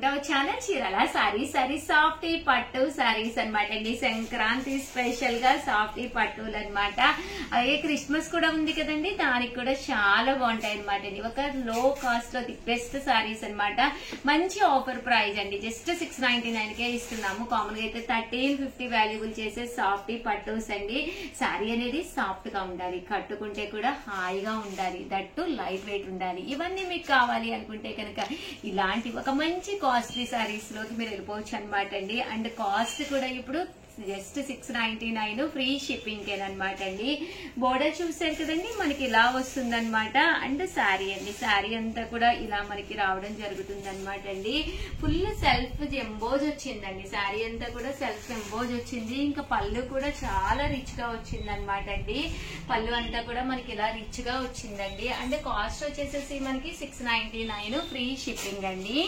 To our channel Chirala saris softy పట్టు సారీస్ అన్నమాట అండి. సంక్రాంతి స్పెషల్ గా సాఫ్టీ పట్టులు అన్నమాట. అలాగే క్రిస్మస్ కూడా ఉంది కదండి, దానికి కూడా చాలా బాగుంటాయి అనమాట అండి. ఒక లో కాస్ట్ లో ది బెస్ట్ సారీస్ అన్నమాట. మంచి ఆఫర్ ప్రైస్ అండి, జస్ట్ 699 కే ఇస్తున్నాము. కామన్ గా అయితే 1350 వాల్యుబుల్ చేసే సాఫ్టీ పట్టుస్ అండి. సారీ అనేది సాఫ్ట్ గా ఉండాలి, కట్టుకుంటే కూడా హాయిగా ఉండాలి, దట్టు లైట్ వెయిట్ ఉండాలి. ఇవన్నీ మీకు కావాలి అనుకుంటే కనుక ఇలాంటి ఒక మంచి కాస్ట్లీ సారీస్ లోకి మీరు వెళ్ళిపోవచ్చు అనమాట అండి. అండ్ కాస్ట్ కూడా ఇప్పుడు జస్ట్ 699 ఫ్రీ షిప్పింగ్ అనమాట అండి. బోర్డర్ చూసారు కదండి, మనకి ఇలా వస్తుంది అనమాట. అండ్ శారీ అండి, శారీ అంతా కూడా ఇలా మనకి రావడం జరుగుతుంది అనమాట అండి. ఫుల్ సెల్ఫ్ ఎంబోజ్ వచ్చిందండి, శారీ అంతా కూడా సెల్ఫ్ ఎంబోజ్ వచ్చింది. ఇంకా పళ్ళు కూడా చాలా రిచ్ గా వచ్చింది అనమాట అండి. పళ్ళు అంతా కూడా మనకి ఇలా రిచ్ గా వచ్చిందండి. అండ్ కాస్ట్ వచ్చేసేసి మనకి 699 ఫ్రీ షిప్పింగ్ అండి.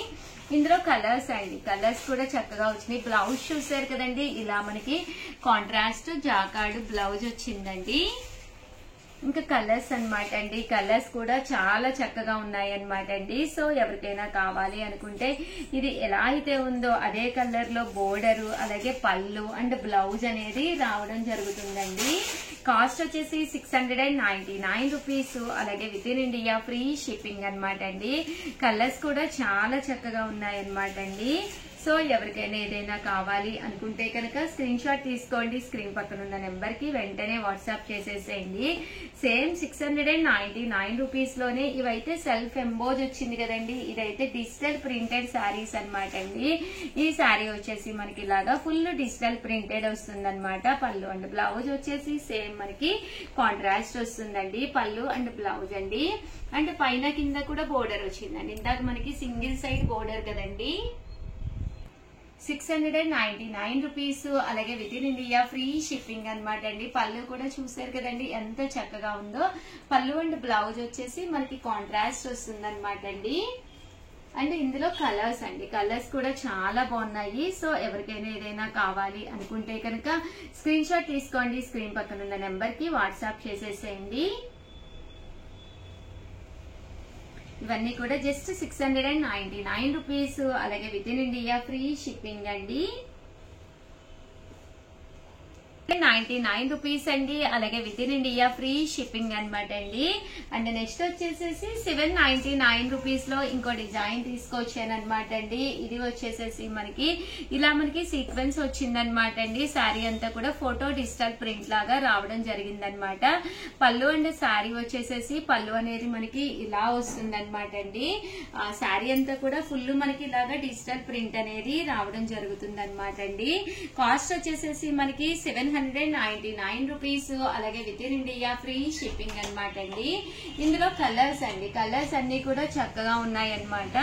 ఇందులో కలర్స్ అండి, కలర్స్ కూడా చక్కగా వచ్చినాయి. బ్లౌజ్ చూసారు కదండి, ఇలా మనకి కాంట్రాస్ట్ జాకార్డ్ బ్లౌజ్ వచ్చిందండి. ఇంకా కలర్స్ అన్నమాట అండి, కలర్స్ కూడా చాలా చక్కగా ఉన్నాయి అన్నమాట అండి. సో ఎవరికైనా కావాలి అనుకుంటే ఇది ఎలా అయితే ఉందో అదే కలర్ లో బోర్డరు, అలాగే పళ్ళు అండ్ బ్లౌజ్ అనేది రావడం జరుగుతుందండి. కాస్ట్ వచ్చేసి 699 రూపీస్, అలాగే with in India free shipping అనమాట అండి. కలర్స్ కూడా చాలా చక్కగా ఉన్నాయి అన్నమాట అండి. సో ఎవరికైనా ఏదైనా కావాలి అనుకుంటే కనుక స్క్రీన్ షాట్ తీసుకోండి, స్క్రీన్ పక్కన ఉన్న నెంబర్ కి వెంటనే వాట్సాప్ చేసేసేయండి. సేమ్ 699 రూపీస్ లోనే ఇవైతే సెల్ఫ్ ఎంబోజ్ వచ్చింది కదండి, ఇదైతే డిజిటల్ ప్రింటెడ్ శారీస్ అనమాట అండి. ఈ శారీ వచ్చేసి మనకి ఇలాగా ఫుల్ డిజిటల్ ప్రింటెడ్ వస్తుంది అనమాట. పళ్ళు అండ్ బ్లౌజ్ వచ్చేసి సేమ్ మనకి కాంట్రాస్ట్ వస్తుందండి, పళ్ళు అండ్ బ్లౌజ్ అండి. అండ్ పైన కింద కూడా బోర్డర్ వచ్చిందండి. ఇందాక మనకి సింగిల్ సైడ్ బోర్డర్ కదండి. 699 రూపీస్, అలాగే with in India free shipping అనమాట అండి. పళ్ళు కూడా చూసారు కదండి ఎంత చక్కగా ఉందో. పళ్ళు అండ్ బ్లౌజ్ వచ్చేసి మనకి కాంట్రాస్ట్ వస్తుంది అనమాట అండి. అండ్ ఇందులో కలర్స్ అండి, కలర్స్ కూడా చాలా బాగున్నాయి. సో ఎవరికైనా ఏదైనా కావాలి అనుకుంటే కనుక స్క్రీన్ షాట్ తీసుకోండి, స్క్రీన్ పక్కన ఉన్న నెంబర్ కి వాట్సాప్ చేసేసేయండి. ఇవన్నీ కూడా జస్ట్ 699 రూపీస్, అలాగే with in India free shipping అండి. 99 రూపీస్ అండి, అలాగే with in India free shipping అనమాట అండి. అండ్ నెక్స్ట్ వచ్చేసేసి 799 రూపీస్ లో ఇంకో డిజైన్ తీసుకొచ్చాను అనమాట అండి. ఇది వచ్చేసేసి మనకి ఇలా మనకి సీక్వెన్స్ వచ్చిందనమాట అండి. శారీ అంతా కూడా ఫోటో డిజిటల్ ప్రింట్ లాగా రావడం జరిగిందనమాట. పళ్ళు అండ్ శారీ వచ్చేసేసి పళ్ళు అనేది మనకి ఇలా వస్తుంది అనమాట అండి. శారీ అంతా కూడా ఫుల్ మనకి ఇలాగా డిజిటల్ ప్రింట్ అనేది రావడం జరుగుతుంది అనమాట అండి. కాస్ట్ వచ్చేసేసి మనకి 799 రూపీస్, అలాగే with in India free shipping అనమాట అండి. ఇందులో కలర్స్ అండి, కలర్స్ అన్ని కూడా చక్కగా ఉన్నాయి అనమాట.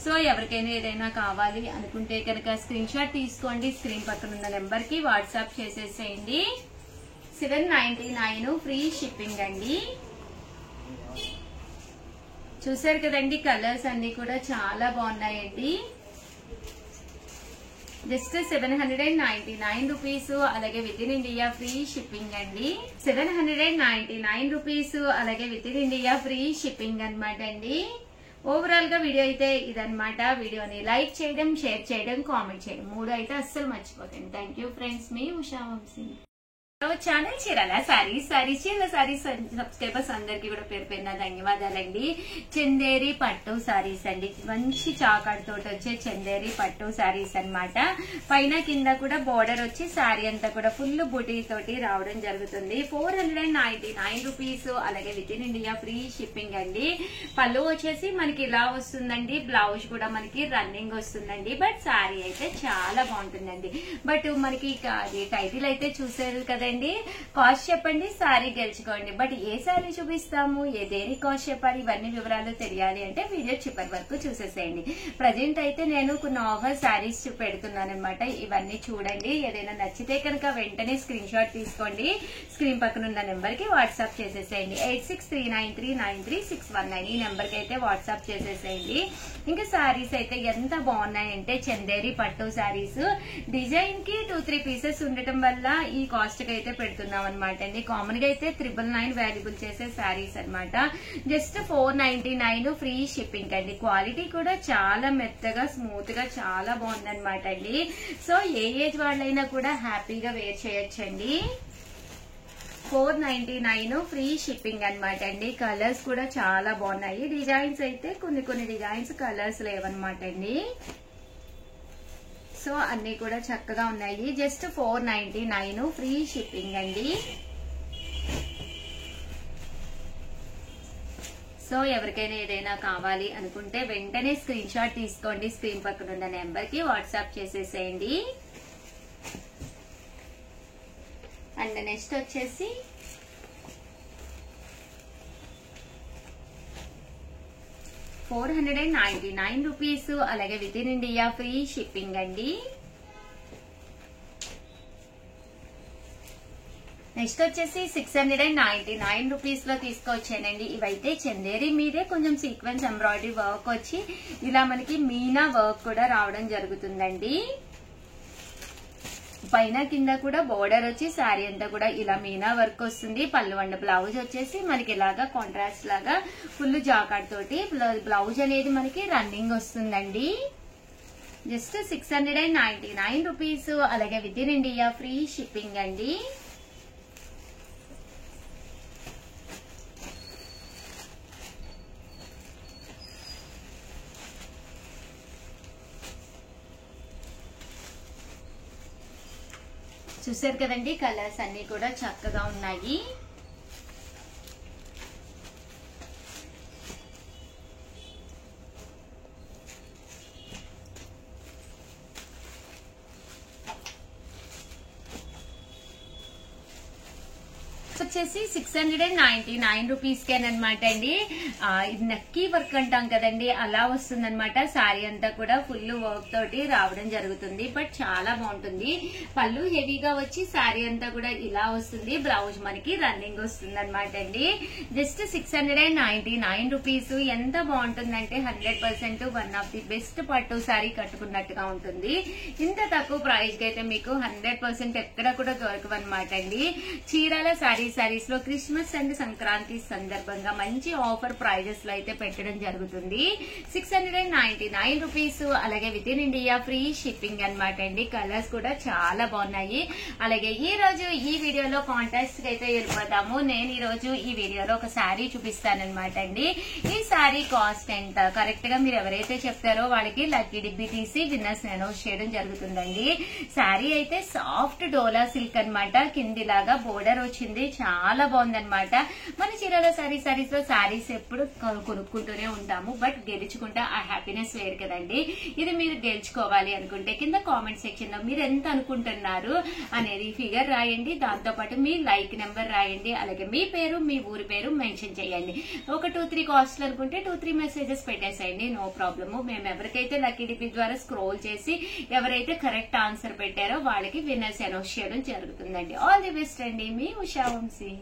సో ఎవరికైనా ఏదైనా కావాలి అనుకుంటే కనుక స్క్రీన్ షాట్ తీసుకోండి, స్క్రీన్ పక్కన ఉన్న నెంబర్ కి వాట్సాప్ చేసేసేయండి. 799 ఫ్రీ షిప్పింగ్ అండి. చూసారు కదండి, కలర్స్ అన్ని కూడా చాలా బాగున్నాయండి. జస్ట్ 799 రూపీస్, అలాగే with in India free shipping అండి. 799 రూపీస్, అలాగే with in India free shipping అనమాట అండి. ఓవరాల్ గా వీడియో అయితే ఇదనమాట. వీడియోని లైక్ చేయడం, షేర్ చేయడం, కామెంట్ చేయడం 3 అయితే అస్సలు మర్చిపోకండి. థ్యాంక్ యూ ఫ్రెండ్స్, మీ ఉషా వంశీ. ఛానల్ చీరాల చీరాల సారీస్ సబ్స్క్రైబర్స్ అందరికి కూడా పేరు పేరున ధన్యవాదాలండి. చందేరి పట్టు సారీస్ అండి, మంచి చాకాడు తోటి వచ్చే చందేరి పట్టు సారీస్ అనమాట. పైన కింద కూడా బోర్డర్ వచ్చి శారీ అంతా కూడా ఫుల్ బుటీ తోటి రావడం జరుగుతుంది. 499 రూపీస్, అలాగే with in India free shipping అండి. పళ్ళు వచ్చేసి మనకి ఇలా వస్తుందండి, బ్లౌజ్ కూడా మనకి రన్నింగ్ వస్తుందండి. బట్ శారీ అయితే చాలా బాగుంటుందండి. బట్ మనకి అది టైటిల్ అయితే చూసారు కదండి. కాస్ట్ చెప్పండి, శారీ గెలుచుకోండి. బట్ ఏ శారీ చూపిస్తాము, దేని కాస్ట్ చెప్పాలి, ఇవన్నీ వివరాలు తెలియాలి అంటే వీడియో చివరి వరకు చూసేసేయండి. ప్రజెంట్ అయితే నేను కొన్ని ఆఫర్ శారీస్ పెడుతున్నాను అనమాట, ఇవన్నీ చూడండి. ఏదైనా నచ్చితే కనుక వెంటనే స్క్రీన్ షాట్ తీసుకోండి, స్క్రీన్ పక్కన ఉన్న నెంబర్ కి వాట్సాప్ చేసేసేయండి. 8639393619 ఈ నెంబర్ కి అయితే వాట్సాప్ చేసేసేయండి. ఇంకా శారీస్ అయితే ఎంత బాగున్నాయంటే చందేరి పట్టు శారీస్, డిజైన్ కి 2-3 పీసెస్ ఉండటం వల్ల ఈ కాస్ట్ కి అయితే పెడుతున్నాం అనమాట అండి. కామన్ గా అయితే 999 వాల్యుబుల్ చేసే శారీస్ అనమాట. జస్ట్ 499 ఫ్రీ షిప్పింగ్ అండి. క్వాలిటీ కూడా చాలా మెత్తగా స్మూత్ గా చాలా బాగుందనమాట అండి. సో ఏ ఏజ్ వాళ్ళైనా కూడా హ్యాపీగా వేర్ చేయొచ్చండి. 499 ఫ్రీ షిప్పింగ్ అనమాట అండి. కలర్స్ కూడా చాలా బాగున్నాయి. డిజైన్స్ అయితే కొన్ని డిజైన్స్ కలర్స్ లేవన్నమాట అండి. సో అన్ని కూడా చక్కగా ఉన్నాయి. జస్ట్ 499 ఫ్రీ షిప్పింగ్ అండి. సో ఎవరికైనా ఏదైనా కావాలి అనుకుంటే వెంటనే స్క్రీన్ షాట్ తీసుకోండి. స్క్రీన్ పక్కన ఉన్న నెంబర్ కి వాట్సాప్ చేసేసేయండి. అండ్ నెక్స్ట్ వచ్చేసి ₹499, అలాగే with in India free shipping అండి. నెక్స్ట్ వచ్చేసి ₹699 లో తీసుకొచ్చానండి. ఇవైతే చందేరి మీదే కొంచెం సీక్వెన్స్ ఎంబ్రాయిడరీ వర్క్ వచ్చి ఇలా మనకి మీనా వర్క్ కూడా రావడం జరుగుతుందండి. పైన కింద కూడా బోర్డర్ వచ్చి శారీ అంతా కూడా ఇలా మీనా వర్క్ వస్తుంది. పళ్ళు అండ్ బ్లౌజ్ వచ్చేసి మనకి ఇలాగా కాంట్రాస్ట్ లాగా ఫుల్ జాకాట్ తోటి బ్లౌజ్ అనేది మనకి రన్నింగ్ వస్తుందండి. జస్ట్ ₹699, అలాగే with in India free shipping అండి. చూసారు కదండి, కలర్స్ అన్ని కూడా చక్కగా ఉన్నాయి. వచ్చేసి ₹699 అండి. ఇది నక్కీ వర్క్ అంటాం కదండి, అలా వస్తుంది అనమాట. శారీ అంతా కూడా ఫుల్ వర్క్ తోటి రావడం జరుగుతుంది. బట్ చాలా బాగుంటుంది. పళ్ళు హెవీగా వచ్చి శారీ అంతా కూడా ఇలా వస్తుంది. బ్లౌజ్ మనకి రన్నింగ్ వస్తుంది అనమాట అండి. జస్ట్ ₹699. ఎంత బాగుంటుందంటే 100% వన్ ఆఫ్ ది బెస్ట్ పట్టు శారీ కట్టుకున్నట్టుగా ఉంటుంది. ఇంత తక్కువ ప్రైస్ కి అయితే మీకు 100% ఎక్కడ కూడా దొరకవన్నమాట అండి. చీరాల శారీస్ లో క్రిస్మస్ అండ్ సంక్రాంతి సందర్భంగా మంచి ఆఫర్ ప్రైజెస్ లో అయితే పెట్టడం జరుగుతుంది. ₹699, అలాగే with in India free shipping అనమాట అండి. కలర్స్ కూడా చాలా బాగున్నాయి. అలాగే ఈ రోజు ఈ వీడియోలో కాంటెస్ట్ కి అయితే వెళ్ళిపోతాము. నేను ఈ రోజు ఈ వీడియోలో ఒక శారీ చూపిస్తానన్నమాట అండి. ఈ శారీ కాస్ట్ ఎంత కరెక్ట్ గా మీరు ఎవరైతే చెప్తారో వాళ్ళకి లక్కీ డిబ్బి తీసి విన్నర్స్ అనౌన్స్ చేయడం జరుగుతుందండి. శారీ అయితే సాఫ్ట్ డోలా సిల్క్ అనమాట. కిందిలాగా బోర్డర్ వచ్చింది. చాలా బాగుందన్నమాట. మన చీరాల శారీస్ లో శారీస్ ఎప్పుడు కొనుక్కుంటూనే ఉంటాము. బట్ గెలుచుకుంటే ఆ హ్యాపీనెస్ వేరు కదండి. ఇది మీరు గెలుచుకోవాలి అనుకుంటే కింద కామెంట్ సెక్షన్ లో మీరు ఎంత అనుకుంటున్నారు అనేది ఫిగర్ రాయండి. దాంతో పాటు మీ లైక్ నెంబర్ రాయండి. అలాగే మీ పేరు మీ ఊరి పేరు మెన్షన్ చేయండి. ఒక 2-3 కాస్ట్లు అనుకుంటే 2-3 మెసేజెస్ పెట్టేసేయండి. No problem. మేము ఎవరికైతే లక్కీ డిపి ద్వారా స్క్రోల్ చేసి ఎవరైతే కరెక్ట్ ఆన్సర్ పెట్టారో వాళ్ళకి విన్నర్స్ అనౌన్స్ చేయడం జరుగుతుందండి. ఆల్ ది బెస్ట్ అండి. మీ ఉషా వంశీ.